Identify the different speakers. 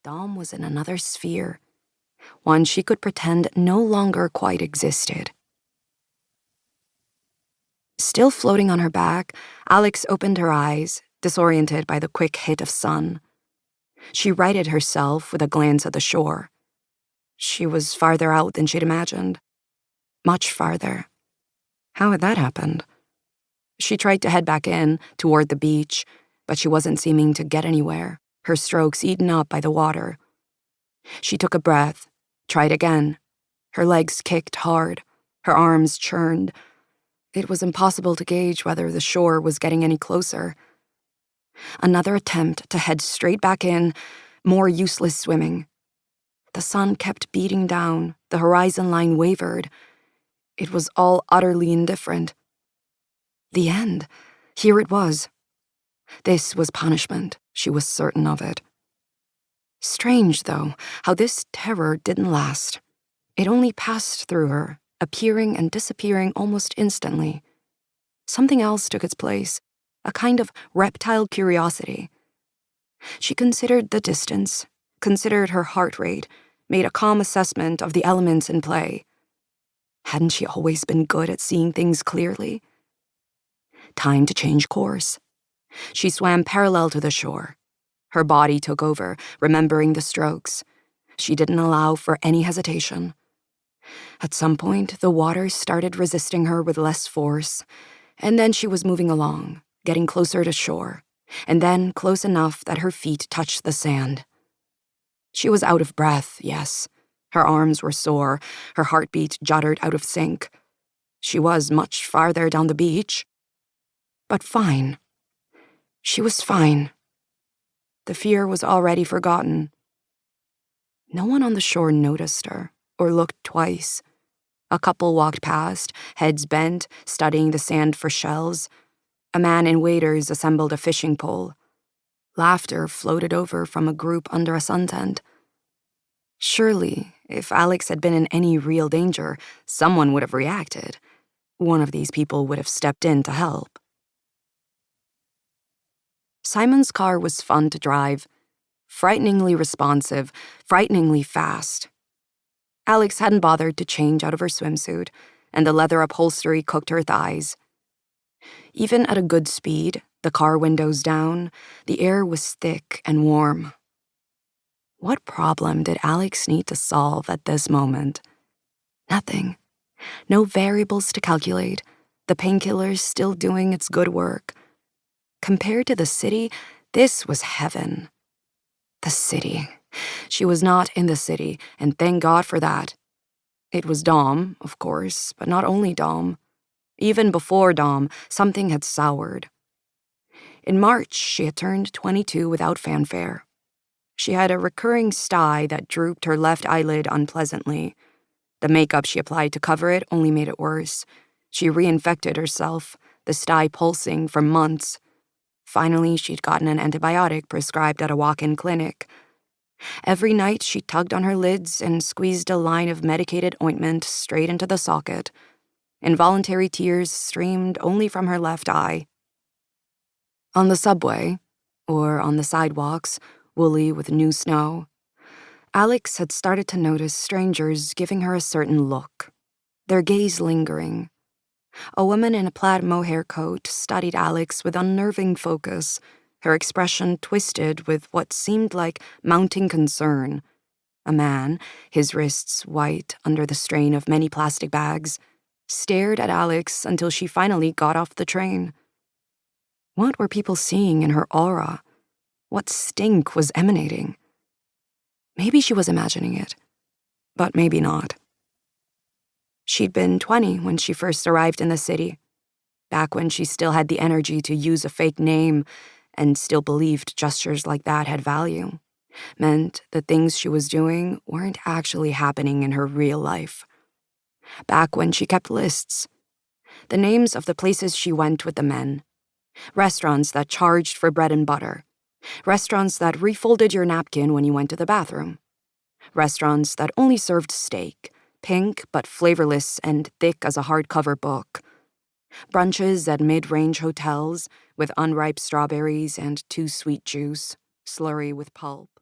Speaker 1: Dom was in another sphere, one she could pretend no longer quite existed. Still floating on her back, Alex opened her eyes, disoriented by the quick hit of sun. She righted herself with a glance at the shore. She was farther out than she'd imagined. Much farther. How had that happened? She tried to head back in, toward the beach, but she wasn't seeming to get anywhere, her strokes eaten up by the water. She took a breath, tried again. Her legs kicked hard, her arms churned. It was impossible to gauge whether the shore was getting any closer. Another attempt to head straight back in, more useless swimming. The sun kept beating down, the horizon line wavered. It was all utterly indifferent. The end. Here it was. This was punishment. She was certain of it. Strange, though, how this terror didn't last. It only passed through her, appearing and disappearing almost instantly. Something else took its place, a kind of reptile curiosity. She considered the distance, considered her heart rate, made a calm assessment of the elements in play. Hadn't she always been good at seeing things clearly? Time to change course. She swam parallel to the shore. Her body took over, remembering the strokes. She didn't allow for any hesitation. At some point, the water started resisting her with less force, and then she was moving along, getting closer to shore, and then close enough that her feet touched the sand. She was out of breath, yes. Her arms were sore, her heartbeat juddered out of sync. She was much farther down the beach. But fine. She was fine. The fear was already forgotten. No one on the shore noticed her, or looked twice. A couple walked past, heads bent, studying the sand for shells. A man in waders assembled a fishing pole. Laughter floated over from a group under a suntent. Surely, if Alex had been in any real danger, someone would have reacted. One of these people would have stepped in to help. Simon's car was fun to drive, frighteningly responsive, frighteningly fast. Alex hadn't bothered to change out of her swimsuit, and the leather upholstery cooked her thighs. Even at a good speed, the car windows down, the air was thick and warm. What problem did Alex need to solve at this moment? Nothing. No variables to calculate, the painkillers still doing its good work. Compared to the city, this was heaven. The city. She was not in the city, and thank God for that. It was Dom, of course, but not only Dom. Even before Dom, something had soured. In March, she had turned 22 without fanfare. She had a recurring sty that drooped her left eyelid unpleasantly. The makeup she applied to cover it only made it worse. She reinfected herself, the sty pulsing for months. Finally, she'd gotten an antibiotic prescribed at a walk-in clinic. Every night, she tugged on her lids and squeezed a line of medicated ointment straight into the socket. Involuntary tears streamed only from her left eye. On the subway, or on the sidewalks, woolly with new snow, Alex had started to notice strangers giving her a certain look, their gaze lingering. A woman in a plaid mohair coat studied Alex with unnerving focus, her expression twisted with what seemed like mounting concern. A man, his wrists white under the strain of many plastic bags, stared at Alex until she finally got off the train. What were people seeing in her aura? What stink was emanating? Maybe she was imagining it, but maybe not. She'd been 20 when she first arrived in the city, back when she still had the energy to use a fake name and still believed gestures like that had value, meant the things she was doing weren't actually happening in her real life. Back when she kept lists, the names of the places she went with the men, restaurants that charged for bread and butter, restaurants that refolded your napkin when you went to the bathroom, restaurants that only served steak, pink but flavorless and thick as a hardcover book, brunches at mid-range hotels with unripe strawberries and too sweet juice, slurry with pulp.